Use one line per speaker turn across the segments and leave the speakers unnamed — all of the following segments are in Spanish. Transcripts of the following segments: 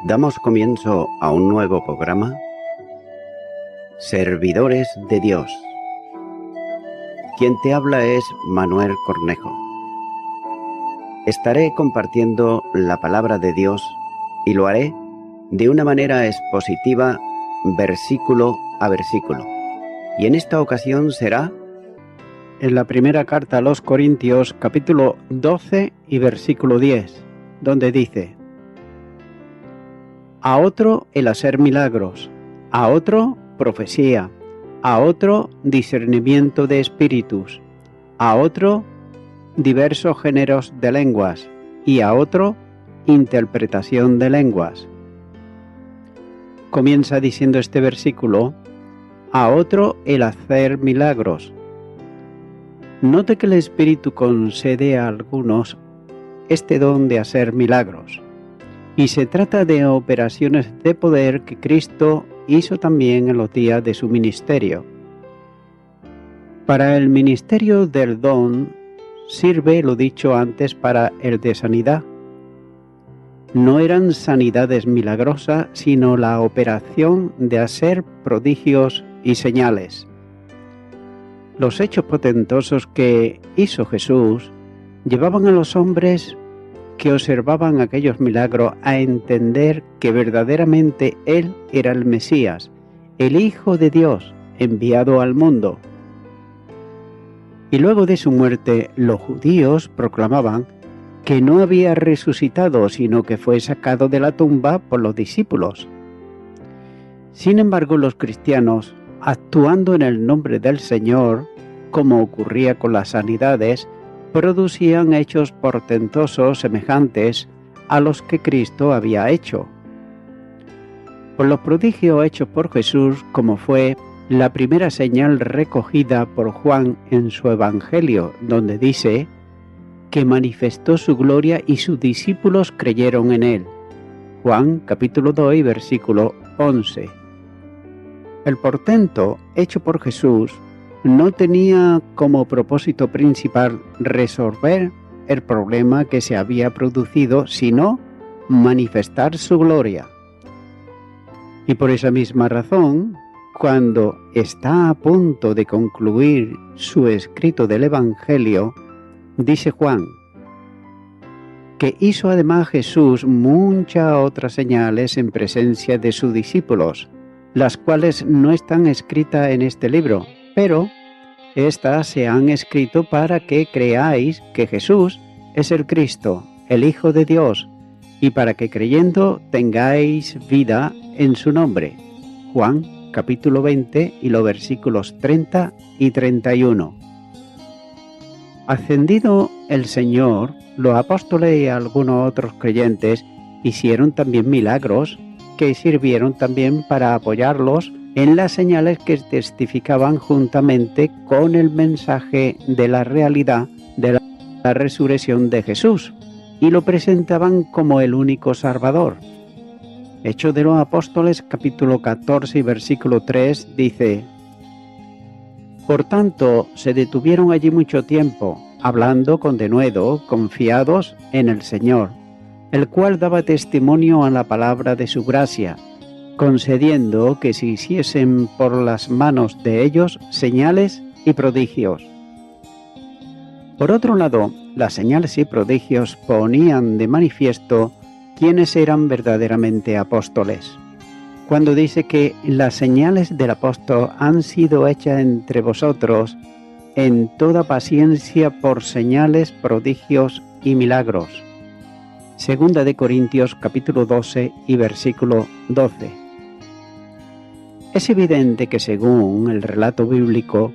Damos comienzo a un nuevo programa, Servidores de Dios. Quien te habla es Manuel Cornejo. Estaré compartiendo la palabra de Dios y lo haré de una manera expositiva, versículo a versículo. Y en esta ocasión será
en la primera carta a los Corintios, capítulo 12 y versículo 10, donde dice: a otro el hacer milagros, a otro profecía, a otro discernimiento de espíritus, a otro diversos géneros de lenguas y a otro interpretación de lenguas. Comienza diciendo este versículo: a otro el hacer milagros. Note que el Espíritu concede a algunos este don de hacer milagros, y se trata de operaciones de poder que Cristo hizo también en los días de su ministerio. Para el ministerio del don sirve lo dicho antes para el de sanidad. No eran sanidades milagrosas, sino la operación de hacer prodigios y señales. Los hechos portentosos que hizo Jesús llevaban a los hombres que observaban aquellos milagros a entender que verdaderamente Él era el Mesías, el Hijo de Dios, enviado al mundo. Y luego de su muerte, los judíos proclamaban que no había resucitado, sino que fue sacado de la tumba por los discípulos. Sin embargo, los cristianos, actuando en el nombre del Señor, como ocurría con las sanidades, producían hechos portentosos semejantes a los que Cristo había hecho. Por los prodigios hechos por Jesús, como fue la primera señal recogida por Juan en su Evangelio, donde dice que manifestó su gloria y sus discípulos creyeron en él. Juan capítulo 2 y versículo 11. El portento hecho por Jesús no tenía como propósito principal resolver el problema que se había producido, sino manifestar su gloria. Y por esa misma razón, cuando está a punto de concluir su escrito del Evangelio, dice Juan que hizo además Jesús muchas otras señales en presencia de sus discípulos, las cuales no están escritas en este libro, pero estas se han escrito para que creáis que Jesús es el Cristo, el Hijo de Dios, y para que creyendo tengáis vida en su nombre. Juan capítulo 20 y los versículos 30 y 31. Ascendido el Señor, los apóstoles y algunos otros creyentes hicieron también milagros que sirvieron también para apoyarlos en las señales que testificaban juntamente con el mensaje de la realidad de la resurrección de Jesús y lo presentaban como el único Salvador. Hechos de los Apóstoles capítulo 14 y versículo 3 dice: por tanto, se detuvieron allí mucho tiempo, hablando con denuedo, confiados en el Señor, el cual daba testimonio a la palabra de su gracia, concediendo que se hiciesen por las manos de ellos señales y prodigios. Por otro lado, las señales y prodigios ponían de manifiesto quiénes eran verdaderamente apóstoles. Cuando dice que las señales del apóstol han sido hechas entre vosotros en toda paciencia por señales, prodigios y milagros. Segunda de Corintios capítulo 12 y versículo 12. Es evidente que según el relato bíblico,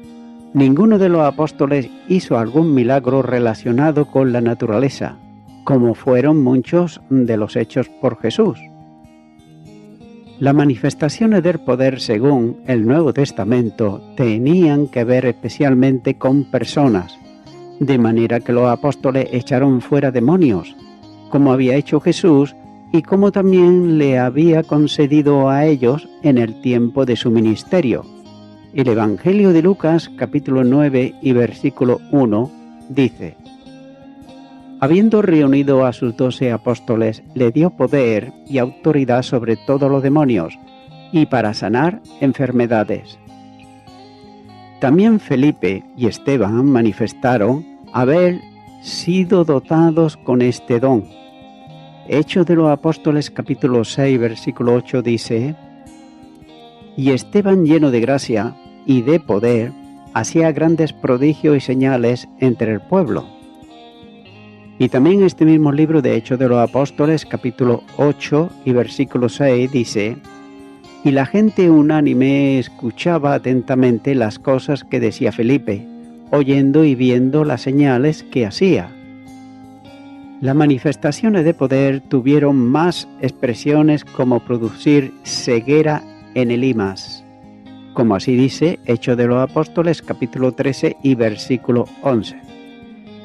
ninguno de los apóstoles hizo algún milagro relacionado con la naturaleza, como fueron muchos de los hechos por Jesús. Las manifestaciones del poder según el Nuevo Testamento tenían que ver especialmente con personas, de manera que los apóstoles echaron fuera demonios, como había hecho Jesús y como también le había concedido a ellos en el tiempo de su ministerio. El Evangelio de Lucas capítulo 9 y versículo 1 dice: Habiendo reunido a sus 12 apóstoles, le dio poder y autoridad sobre todos los demonios y para sanar enfermedades. También Felipe y Esteban manifestaron haber sido dotados con este don. Hechos de los Apóstoles capítulo 6 versículo 8 dice: y Esteban, lleno de gracia y de poder, hacía grandes prodigios y señales entre el pueblo. Y también este mismo libro de Hechos de los Apóstoles capítulo 8 y versículo 6 dice: y la gente unánime escuchaba atentamente las cosas que decía Felipe, oyendo y viendo las señales que hacía. Las manifestaciones de poder tuvieron más expresiones como producir ceguera en Elimas, como así dice Hechos de los Apóstoles capítulo 13 y versículo 11.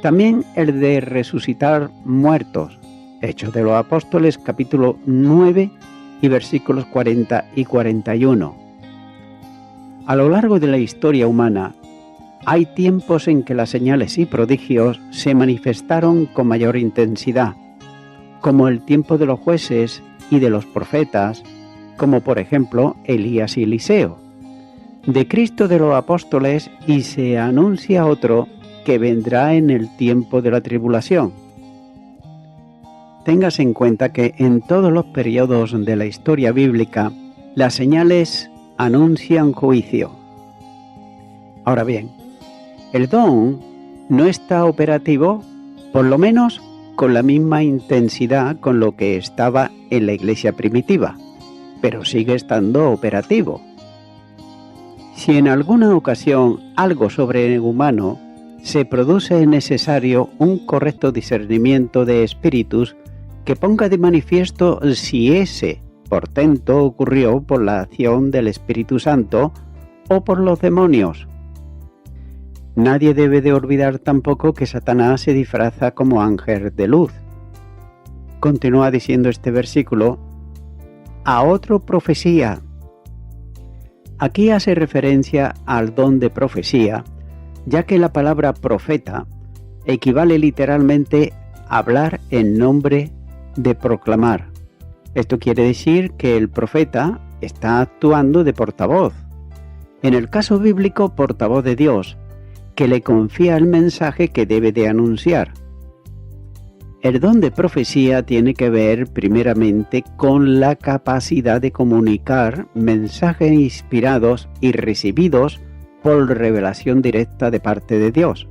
También el de resucitar muertos, Hechos de los Apóstoles capítulo 9 y versículos 40 y 41. A lo largo de la historia humana, hay tiempos en que las señales y prodigios se manifestaron con mayor intensidad, como el tiempo de los jueces y de los profetas, como por ejemplo Elías y Eliseo, de Cristo de los apóstoles, y se anuncia otro que vendrá en el tiempo de la tribulación. Tengas en cuenta que en todos los periodos de la historia bíblica, las señales anuncian juicio. Ahora bien, el don no está operativo, por lo menos con la misma intensidad con lo que estaba en la iglesia primitiva, pero sigue estando operativo. Si en alguna ocasión algo sobrehumano se produce, es necesario un correcto discernimiento de espíritus que ponga de manifiesto si ese portento ocurrió por la acción del Espíritu Santo o por los demonios. Nadie debe de olvidar tampoco que Satanás se disfraza como ángel de luz. Continúa diciendo este versículo: a otro profecía. Aquí hace referencia al don de profecía, ya que la palabra profeta equivale literalmente a hablar en nombre de proclamar. Esto quiere decir que el profeta está actuando de portavoz. En el caso bíblico, portavoz de Dios, que le confía el mensaje que debe de anunciar. El don de profecía tiene que ver primeramente con la capacidad de comunicar mensajes inspirados y recibidos por revelación directa de parte de Dios.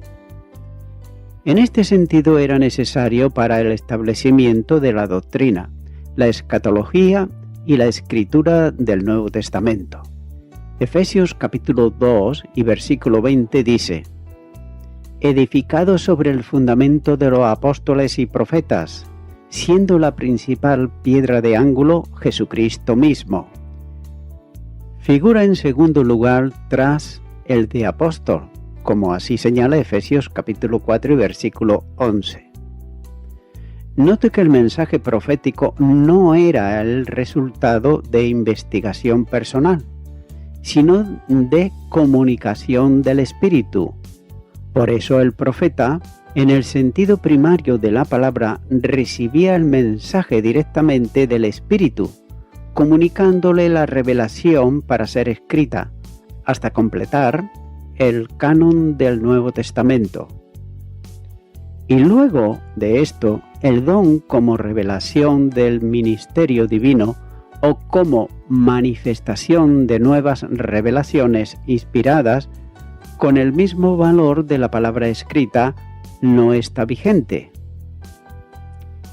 En este sentido era necesario para el establecimiento de la doctrina, la escatología y la escritura del Nuevo Testamento. Efesios capítulo 2 y versículo 20 dice: edificado sobre el fundamento de los apóstoles y profetas, siendo la principal piedra de ángulo Jesucristo mismo. Figura en segundo lugar tras el de apóstol, como así señala Efesios capítulo 4 y versículo 11. Note que el mensaje profético no era el resultado de investigación personal, sino de comunicación del Espíritu. Por eso el profeta, en el sentido primario de la palabra, recibía el mensaje directamente del Espíritu, comunicándole la revelación para ser escrita, hasta completar el canon del Nuevo Testamento. Y luego de esto, el don como revelación del ministerio divino o como manifestación de nuevas revelaciones inspiradas con el mismo valor de la palabra escrita no está vigente,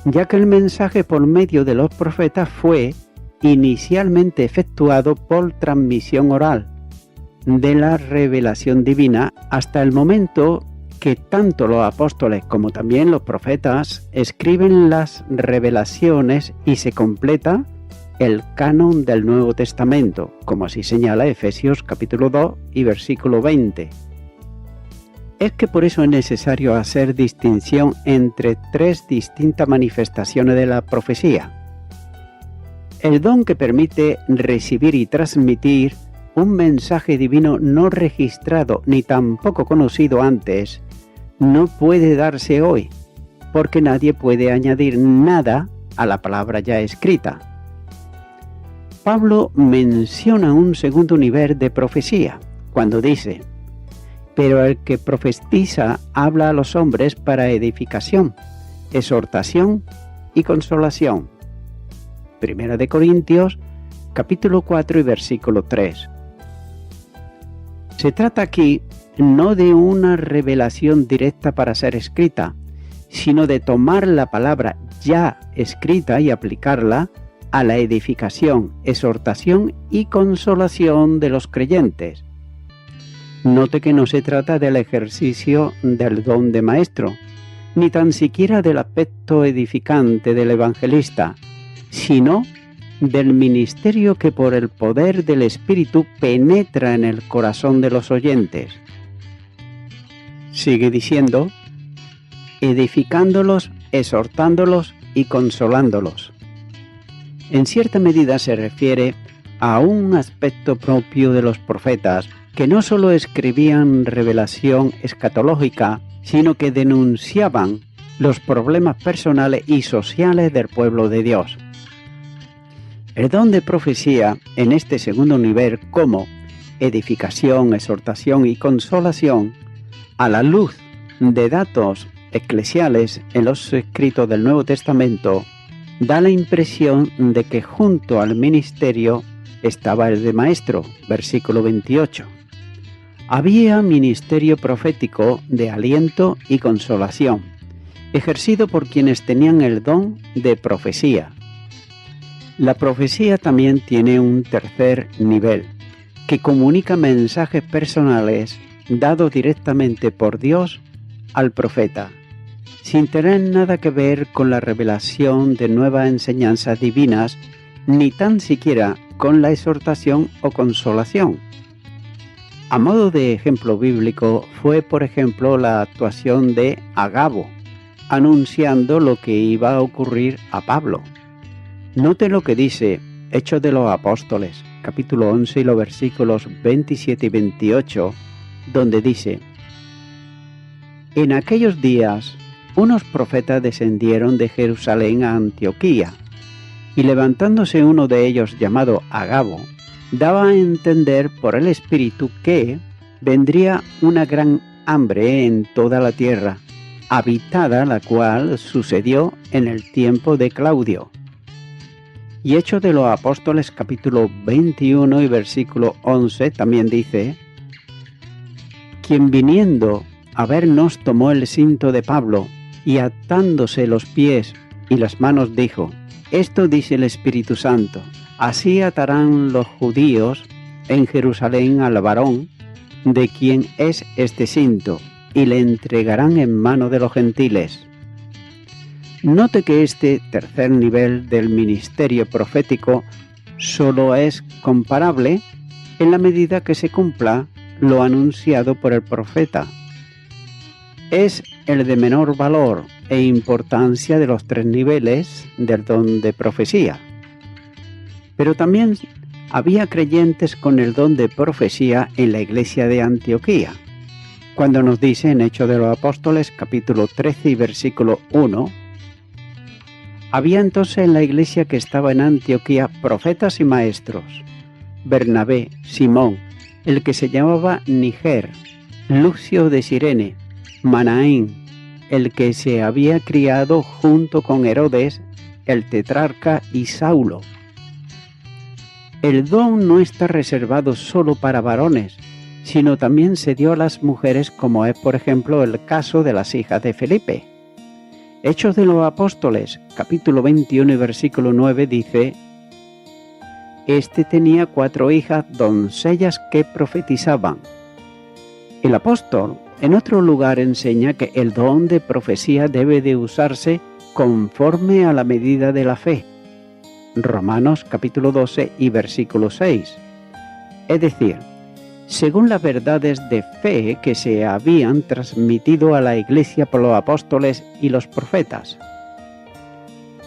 ya que el mensaje por medio de los profetas fue inicialmente efectuado por transmisión oral de la revelación divina hasta el momento que tanto los apóstoles como también los profetas escriben las revelaciones y se completa el canon del Nuevo Testamento, como así señala Efesios capítulo 2 y versículo 20. Es que por eso es necesario hacer distinción entre tres distintas manifestaciones de la profecía. El don que permite recibir y transmitir un mensaje divino no registrado ni tampoco conocido antes, no puede darse hoy, porque nadie puede añadir nada a la palabra ya escrita. Pablo menciona un segundo nivel de profecía, cuando dice: pero el que profetiza habla a los hombres para edificación, exhortación y consolación. Primera de Corintios, capítulo 4 y versículo 3. Se trata aquí no de una revelación directa para ser escrita, sino de tomar la palabra ya escrita y aplicarla a la edificación, exhortación y consolación de los creyentes. Note que no se trata del ejercicio del don de maestro, ni tan siquiera del aspecto edificante del evangelista, sino del ministerio que por el poder del Espíritu penetra en el corazón de los oyentes. Sigue diciendo: edificándolos, exhortándolos y consolándolos. En cierta medida se refiere a un aspecto propio de los profetas, que no solo escribían revelación escatológica, sino que denunciaban los problemas personales y sociales del pueblo de Dios. El don de profecía en este segundo nivel, como edificación, exhortación y consolación, a la luz de datos eclesiales en los escritos del Nuevo Testamento, da la impresión de que junto al ministerio estaba el de maestro, versículo 28. Había ministerio profético de aliento y consolación, ejercido por quienes tenían el don de profecía. La profecía también tiene un tercer nivel, que comunica mensajes personales dados directamente por Dios al profeta, sin tener nada que ver con la revelación de nuevas enseñanzas divinas, ni tan siquiera con la exhortación o consolación. A modo de ejemplo bíblico fue, por ejemplo, la actuación de Agabo, anunciando lo que iba a ocurrir a Pablo. Note lo que dice Hechos de los Apóstoles, capítulo 11 y los versículos 27 y 28, donde dice: en aquellos días unos profetas descendieron de Jerusalén a Antioquía, y levantándose uno de ellos llamado Agabo, daba a entender por el Espíritu que vendría una gran hambre en toda la tierra, habitada la cual sucedió en el tiempo de Claudio. Y Hechos de los Apóstoles capítulo 21 y versículo 11 también dice: quien viniendo a vernos tomó el cinto de Pablo, y atándose los pies y las manos dijo: esto dice el Espíritu Santo, así atarán los judíos en Jerusalén al varón de quien es este cinto, y le entregarán en mano de los gentiles. Note que este tercer nivel del ministerio profético solo es comparable en la medida que se cumpla lo anunciado por el profeta. Es el de menor valor e importancia de los tres niveles del don de profecía. Pero también había creyentes con el don de profecía en la iglesia de Antioquía, cuando nos dice en Hechos de los Apóstoles capítulo 13 y versículo 1: había entonces en la iglesia que estaba en Antioquía profetas y maestros: Bernabé, Simón, el que se llamaba Niger, Lucio de Cirene, Manaén, el que se había criado junto con Herodes, el tetrarca, y Saulo. El don no está reservado solo para varones, sino también se dio a las mujeres, como es por ejemplo el caso de las hijas de Felipe. Hechos de los Apóstoles, capítulo 21 y versículo 9 dice: este tenía 4 hijas doncellas que profetizaban. El apóstol en otro lugar enseña que el don de profecía debe de usarse conforme a la medida de la fe. Romanos capítulo 12 y versículo 6. Es decir, según las verdades de fe que se habían transmitido a la iglesia por los apóstoles y los profetas.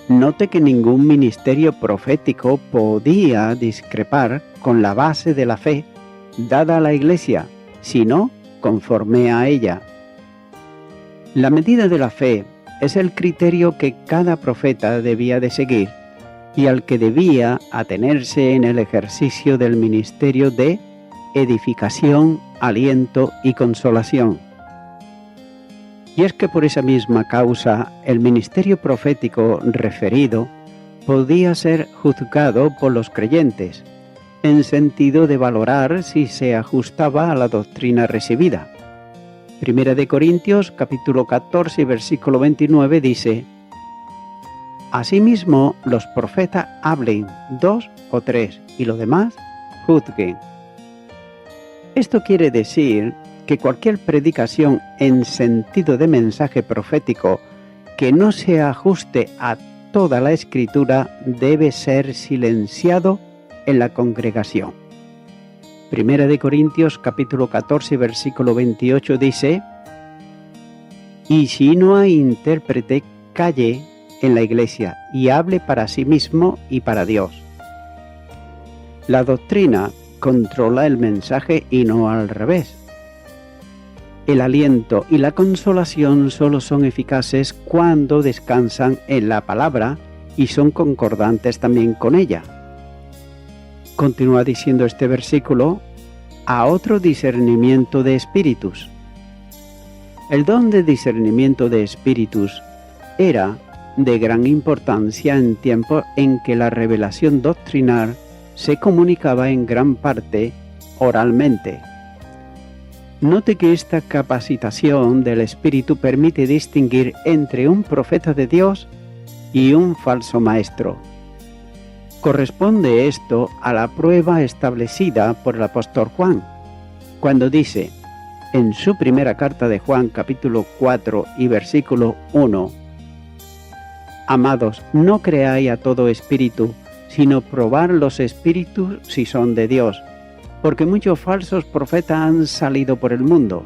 Note que ningún ministerio profético podía discrepar con la base de la fe dada a la iglesia, sino conforme a ella. La medida de la fe es el criterio que cada profeta debía de seguir y al que debía atenerse en el ejercicio del ministerio de edificación, aliento y consolación. Y es que por esa misma causa el ministerio profético referido podía ser juzgado por los creyentes, en sentido de valorar si se ajustaba a la doctrina recibida. Primera de Corintios, capítulo 14, versículo 29 dice: Asimismo, los profetas hablen 2 o 3 y lo demás juzguen. Esto quiere decir que cualquier predicación en sentido de mensaje profético que no se ajuste a toda la Escritura debe ser silenciado en la congregación. Primera de Corintios capítulo 14 versículo 28 dice: Y si no hay intérprete, calle en la iglesia y hable para sí mismo y para Dios. La doctrina controla el mensaje y no al revés. El aliento y la consolación solo son eficaces cuando descansan en la palabra y son concordantes también con ella. Continúa diciendo este versículo: a otro discernimiento de espíritus. El don de discernimiento de espíritus era de gran importancia en tiempos en que la revelación doctrinal se comunicaba en gran parte oralmente. Note que esta capacitación del Espíritu permite distinguir entre un profeta de Dios y un falso maestro. Corresponde esto a la prueba establecida por el apóstol Juan, cuando dice, en su primera carta de Juan, capítulo 4 y versículo 1, Amados, no creáis a todo espíritu, sino probar los espíritus si son de Dios, porque muchos falsos profetas han salido por el mundo.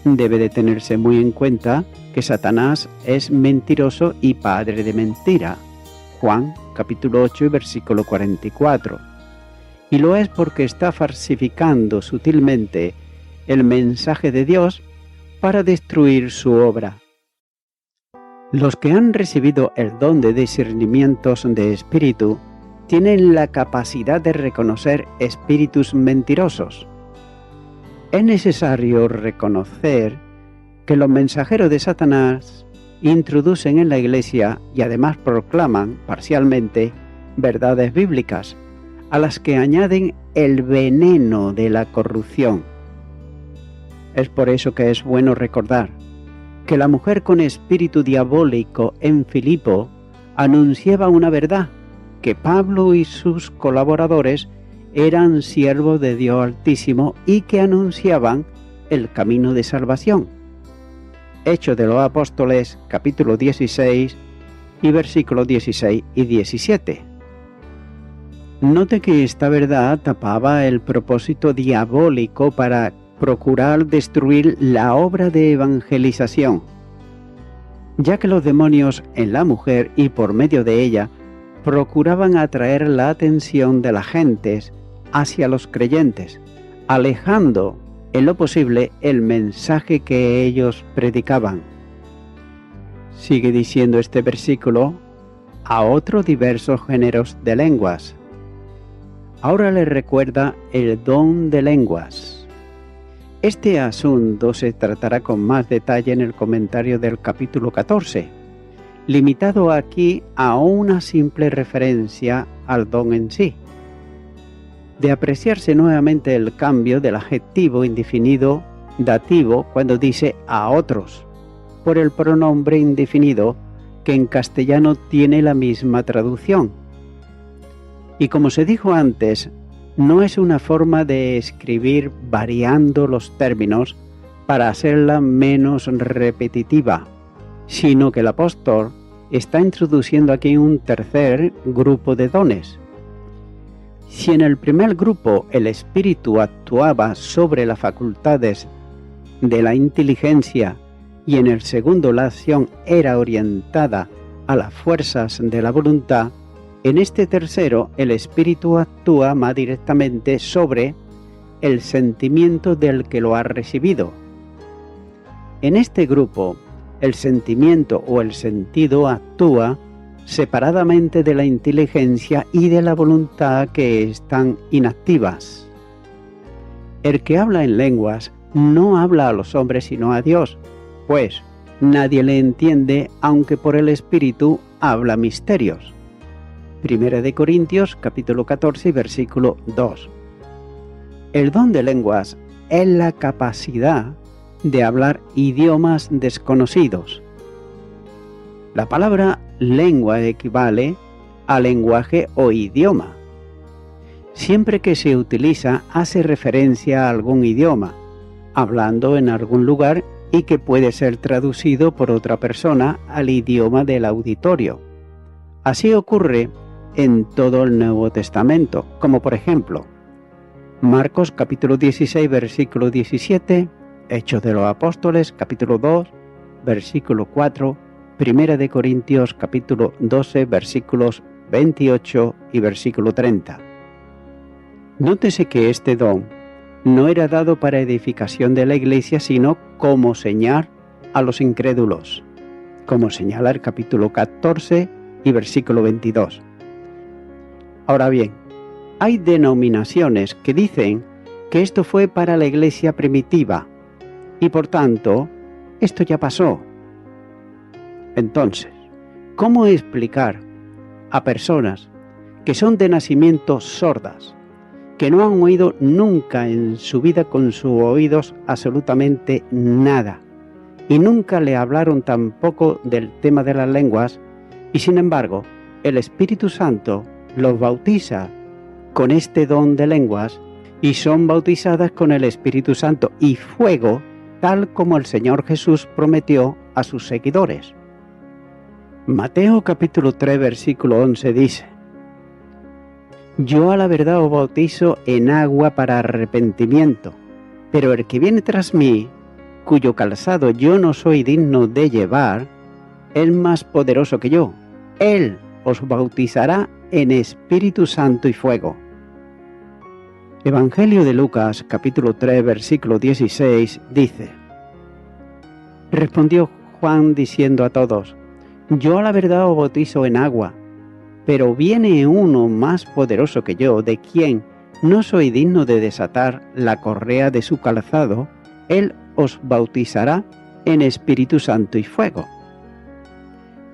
Debe de tenerse muy en cuenta que Satanás es mentiroso y padre de mentira. Juan capítulo 8 y versículo 44. Y lo es porque está falsificando sutilmente el mensaje de Dios para destruir su obra. Los que han recibido el don de discernimientos de espíritu tienen la capacidad de reconocer espíritus mentirosos. Es necesario reconocer que los mensajeros de Satanás introducen en la Iglesia y además proclaman parcialmente verdades bíblicas, a las que añaden el veneno de la corrupción. Es por eso que es bueno recordar que la mujer con espíritu diabólico en Filipo anunciaba una verdad, que Pablo y sus colaboradores eran siervos de Dios Altísimo y que anunciaban el camino de salvación. Hechos de los Apóstoles, capítulo 16 y versículos 16 y 17. Note que esta verdad tapaba el propósito diabólico para procurar destruir la obra de evangelización, ya que los demonios en la mujer y por medio de ella procuraban atraer la atención de las gentes hacia los creyentes, alejando en lo posible el mensaje que ellos predicaban. Sigue diciendo este versículo: a otros diversos géneros de lenguas. Ahora les recuerda el don de lenguas. Este asunto se tratará con más detalle en el comentario del capítulo 14, limitado aquí a una simple referencia al don en sí. De apreciarse nuevamente el cambio del adjetivo indefinido dativo cuando dice a otros, por el pronombre indefinido que en castellano tiene la misma traducción. Y como se dijo antes, no es una forma de escribir variando los términos para hacerla menos repetitiva, sino que el apóstol está introduciendo aquí un tercer grupo de dones. Si en el primer grupo el espíritu actuaba sobre las facultades de la inteligencia y en el segundo la acción era orientada a las fuerzas de la voluntad, en este tercero el espíritu actúa más directamente sobre el sentimiento del que lo ha recibido. En este grupo, el sentimiento o el sentido actúa separadamente de la inteligencia y de la voluntad, que están inactivas. El que habla en lenguas no habla a los hombres sino a Dios, pues nadie le entiende, aunque por el Espíritu habla misterios. 1 Corintios capítulo 14 versículo 2. El don de lenguas es la capacidad de hablar idiomas desconocidos. La palabra lengua equivale a lenguaje o idioma. Siempre que se utiliza hace referencia a algún idioma, hablando en algún lugar y que puede ser traducido por otra persona al idioma del auditorio. Así ocurre en todo el Nuevo Testamento, como por ejemplo, Marcos capítulo 16 versículo 17, Hechos de los Apóstoles capítulo 2 versículo 4, 1 Corintios capítulo 12 versículos 28 y versículo 30. Nótese que este don no era dado para edificación de la Iglesia, sino como señal a los incrédulos, como señala el capítulo 14 y versículo 22. Ahora bien, hay denominaciones que dicen que esto fue para la Iglesia primitiva y por tanto esto ya pasó. Entonces, ¿cómo explicar a personas que son de nacimiento sordas, que no han oído nunca en su vida con sus oídos absolutamente nada, y nunca le hablaron tampoco del tema de las lenguas, y sin embargo el Espíritu Santo los bautiza con este don de lenguas y son bautizadas con el Espíritu Santo y fuego, tal como el Señor Jesús prometió a sus seguidores? Mateo capítulo 3 versículo 11 dice: Yo a la verdad os bautizo en agua para arrepentimiento, pero el que viene tras mí, cuyo calzado yo no soy digno de llevar, es más poderoso que yo. Él os bautizará en Espíritu Santo y fuego. Evangelio de Lucas capítulo 3 versículo 16 dice: Respondió Juan diciendo a todos: Yo a la verdad os bautizo en agua, pero viene uno más poderoso que yo, de quien no soy digno de desatar la correa de su calzado. Él os bautizará en Espíritu Santo y fuego.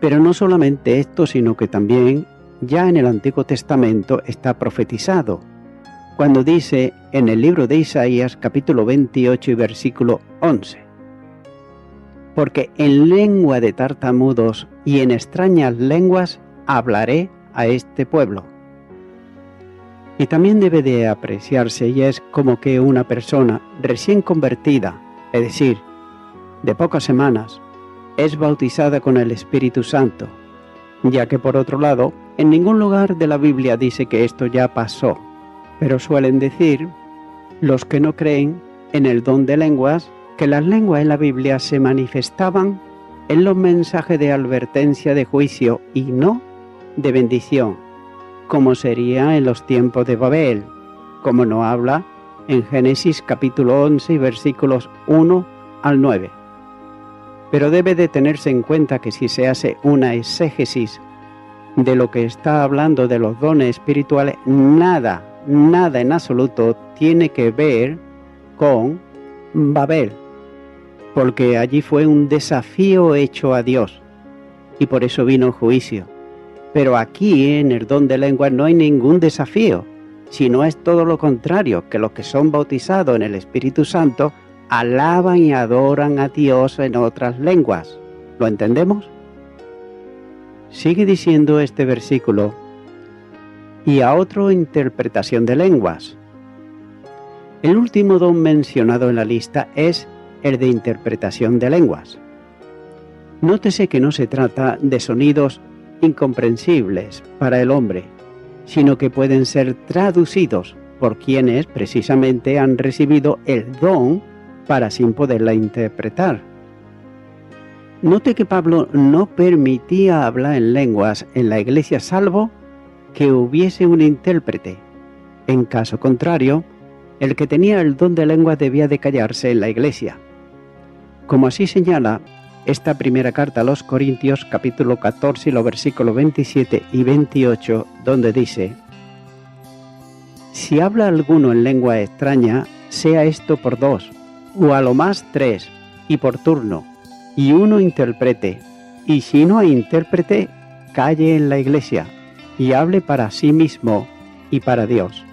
Pero no solamente esto, sino que también ya en el Antiguo Testamento está profetizado, cuando dice en el libro de Isaías capítulo 28 y versículo 11: Porque en lengua de tartamudos y en extrañas lenguas hablaré a este pueblo. Y también debe de apreciarse, y es como que una persona recién convertida, es decir, de pocas semanas, es bautizada con el Espíritu Santo, ya que por otro lado, en ningún lugar de la Biblia dice que esto ya pasó, pero suelen decir los que no creen en el don de lenguas que las lenguas en la Biblia se manifestaban en los mensajes de advertencia de juicio y no de bendición, como sería en los tiempos de Babel, como nos habla en Génesis capítulo 11 y versículos 1 al 9. Pero debe de tenerse en cuenta que si se hace una exégesis de lo que está hablando de los dones espirituales, nada en absoluto tiene que ver con Babel, porque allí fue un desafío hecho a Dios y por eso vino el juicio. Pero aquí en el don de lenguas no hay ningún desafío, sino es todo lo contrario, que los que son bautizados en el Espíritu Santo alaban y adoran a Dios en otras lenguas. ¿Lo entendemos? Sigue diciendo este versículo: y a otra interpretación de lenguas. El último don mencionado en la lista es el de interpretación de lenguas. Nótese que no se trata de sonidos incomprensibles para el hombre, sino que pueden ser traducidos por quienes precisamente han recibido el don para así poderla interpretar. Note que Pablo no permitía hablar en lenguas en la iglesia salvo que hubiese un intérprete. En caso contrario, el que tenía el don de lenguas debía de callarse en la iglesia. Como así señala esta primera carta a los Corintios, capítulo 14, y los versículos 27 y 28, donde dice: si habla alguno en lengua extraña, sea esto por 2, o a lo más 3, y por turno, y uno interprete, y si no hay intérprete, calle en la iglesia, y hable para sí mismo y para Dios.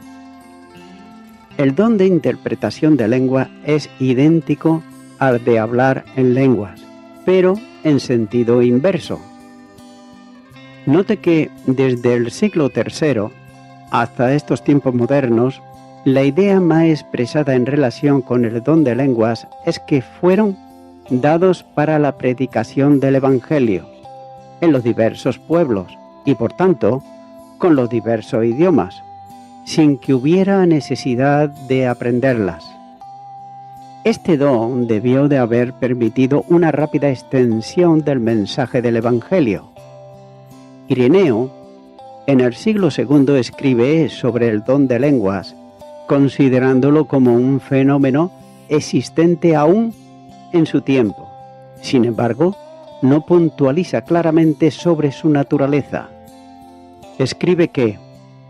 El don de interpretación de lengua es idéntico al de hablar en lenguas, pero en sentido inverso. Note que desde el siglo III hasta estos tiempos modernos, la idea más expresada en relación con el don de lenguas es que fueron dados para la predicación del Evangelio en los diversos pueblos y, por tanto, con los diversos idiomas, sin que hubiera necesidad de aprenderlas. Este don debió de haber permitido una rápida extensión del mensaje del Evangelio. Ireneo, en el siglo II, escribe sobre el don de lenguas, considerándolo como un fenómeno existente aún en su tiempo. Sin embargo, no puntualiza claramente sobre su naturaleza. Escribe que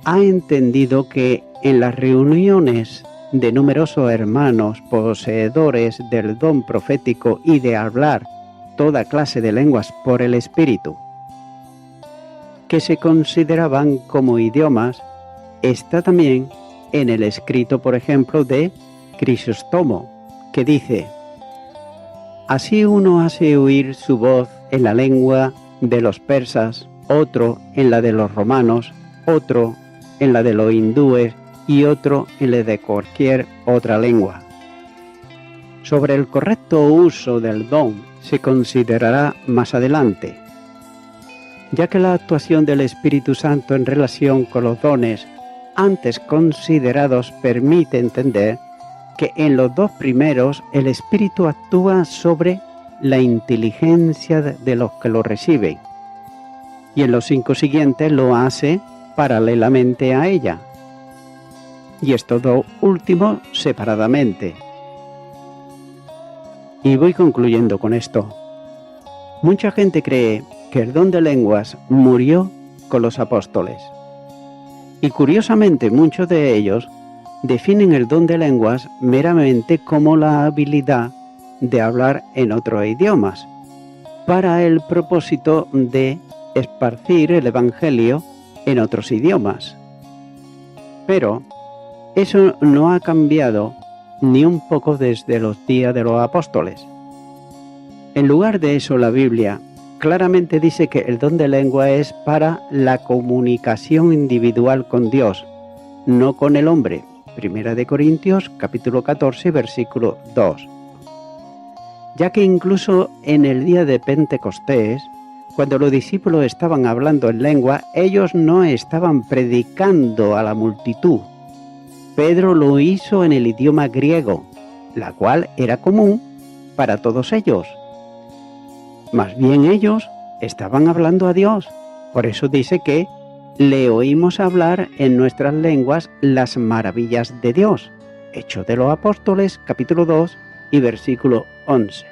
ha entendido que en las reuniones de numerosos hermanos poseedores del don profético y de hablar toda clase de lenguas por el Espíritu, que se consideraban como idiomas, está también en el escrito, por ejemplo, de Crisóstomo, que dice: así uno hace oír su voz en la lengua de los persas, otro en la de los romanos, otro en la de los hindúes y otro en la de cualquier otra lengua. Sobre el correcto uso del don se considerará más adelante, ya que la actuación del Espíritu Santo en relación con los dones antes considerados permite entender que en los dos primeros el Espíritu actúa sobre la inteligencia de los que lo reciben, y en los 5 siguientes lo hace paralelamente a ella, y estos dos últimos separadamente. Y voy concluyendo con esto. Mucha gente cree que el don de lenguas murió con los apóstoles. Y curiosamente muchos de ellos definen el don de lenguas meramente como la habilidad de hablar en otros idiomas, para el propósito de esparcir el Evangelio en otros idiomas. Pero eso no ha cambiado ni un poco desde los días de los apóstoles. En lugar de eso, la Biblia claramente dice que el don de lengua es para la comunicación individual con Dios, no con el hombre. Primera de Corintios, capítulo 14, versículo 2. Ya que incluso en el día de Pentecostés, cuando los discípulos estaban hablando en lengua, ellos no estaban predicando a la multitud. Pedro lo hizo en el idioma griego, la cual era común para todos ellos. Más bien ellos estaban hablando a Dios. Por eso dice que le oímos hablar en nuestras lenguas las maravillas de Dios. Hechos de los Apóstoles, capítulo 2 y versículo 11.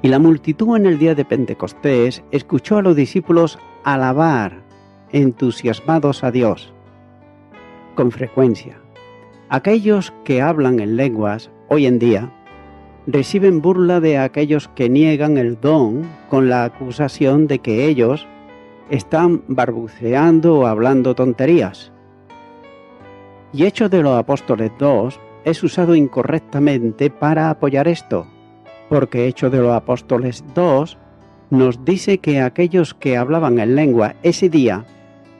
Y la multitud en el día de Pentecostés escuchó a los discípulos alabar, entusiasmados a Dios. Con frecuencia, aquellos que hablan en lenguas hoy en día reciben burla de aquellos que niegan el don con la acusación de que ellos están balbuceando o hablando tonterías. Y Hechos de los Apóstoles 2 es usado incorrectamente para apoyar esto, porque Hechos de los Apóstoles 2 nos dice que aquellos que hablaban en lengua ese día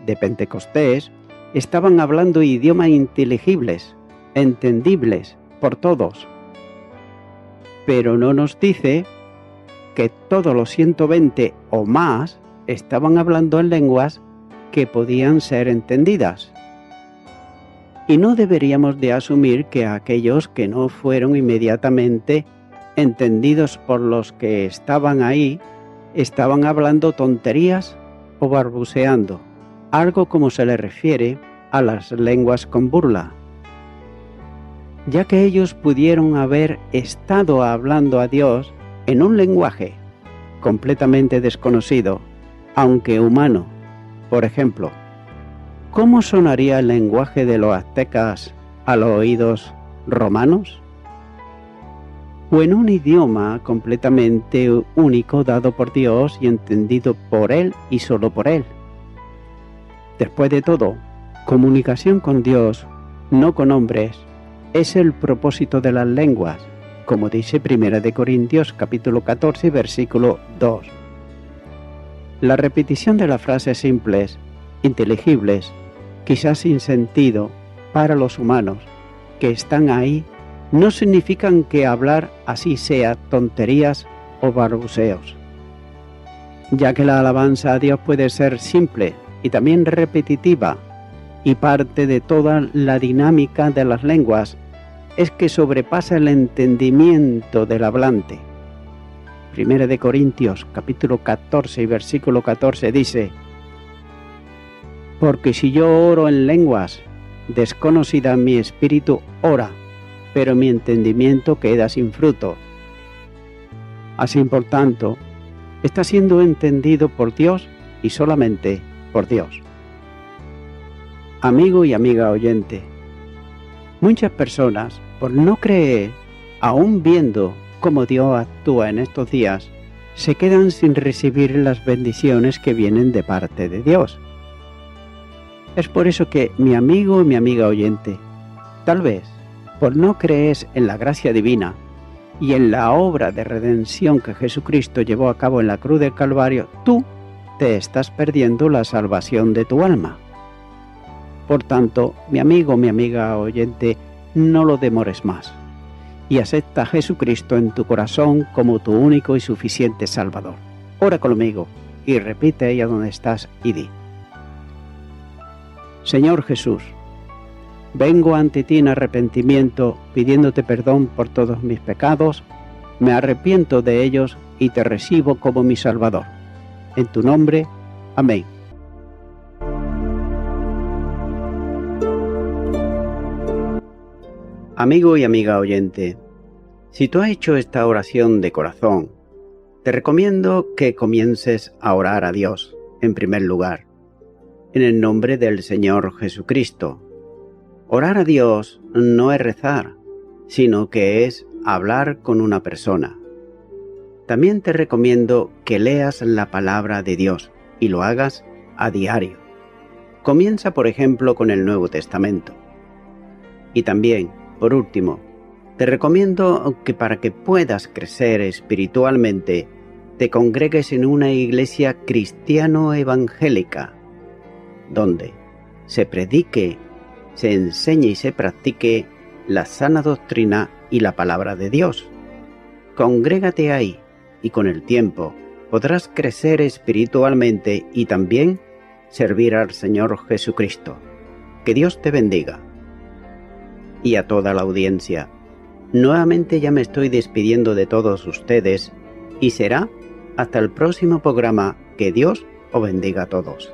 de Pentecostés estaban hablando idiomas inteligibles, entendibles por todos. Pero no nos dice que todos los 120 o más estaban hablando en lenguas que podían ser entendidas. Y no deberíamos de asumir que aquellos que no fueron inmediatamente entendidos por los que estaban ahí, estaban hablando tonterías o balbuceando, algo como se le refiere a las lenguas con burla, ya que ellos pudieron haber estado hablando a Dios en un lenguaje completamente desconocido, aunque humano. Por ejemplo, ¿cómo sonaría el lenguaje de los aztecas a los oídos romanos? O en un idioma completamente único dado por Dios y entendido por Él y solo por Él. Después de todo, comunicación con Dios, no con hombres, es el propósito de las lenguas, como dice 1 Corintios capítulo 14, versículo 2. La repetición de las frases simples, inteligibles, quizás sin sentido para los humanos que están ahí, no significan que hablar así sea tonterías o balbuceos, ya que la alabanza a Dios puede ser simple y también repetitiva, y parte de toda la dinámica de las lenguas es que sobrepasa el entendimiento del hablante. 1 Corintios capítulo 14 y versículo 14 dice: porque si yo oro en lenguas, desconocida mi espíritu ora, pero mi entendimiento queda sin fruto. Así por tanto, está siendo entendido por Dios y solamente por Dios. Amigo y amiga oyente, muchas personas, por no creer, aún viendo cómo Dios actúa en estos días, se quedan sin recibir las bendiciones que vienen de parte de Dios. Es por eso que, mi amigo y mi amiga oyente, tal vez, por no creer en la gracia divina y en la obra de redención que Jesucristo llevó a cabo en la cruz del Calvario, tú te estás perdiendo la salvación de tu alma. Por tanto, mi amigo, mi amiga oyente, no lo demores más y acepta a Jesucristo en tu corazón como tu único y suficiente Salvador. Ora conmigo y repite ahí a donde estás y di: Señor Jesús, vengo ante ti en arrepentimiento, pidiéndote perdón por todos mis pecados, me arrepiento de ellos y te recibo como mi Salvador. En tu nombre, amén.
Amigo y amiga oyente, si tú has hecho esta oración de corazón, te recomiendo que comiences a orar a Dios, en primer lugar, en el nombre del Señor Jesucristo. Orar a Dios no es rezar, sino que es hablar con una persona. También te recomiendo que leas la palabra de Dios y lo hagas a diario. Comienza, por ejemplo, con el Nuevo Testamento. Y también, por último, te recomiendo que para que puedas crecer espiritualmente, te congregues en una iglesia cristiano-evangélica, donde se predique, se enseñe y se practique la sana doctrina y la palabra de Dios. Congrégate ahí y con el tiempo podrás crecer espiritualmente y también servir al Señor Jesucristo. Que Dios te bendiga. Y a toda la audiencia, nuevamente ya me estoy despidiendo de todos ustedes y será hasta el próximo programa. Que Dios os bendiga a todos.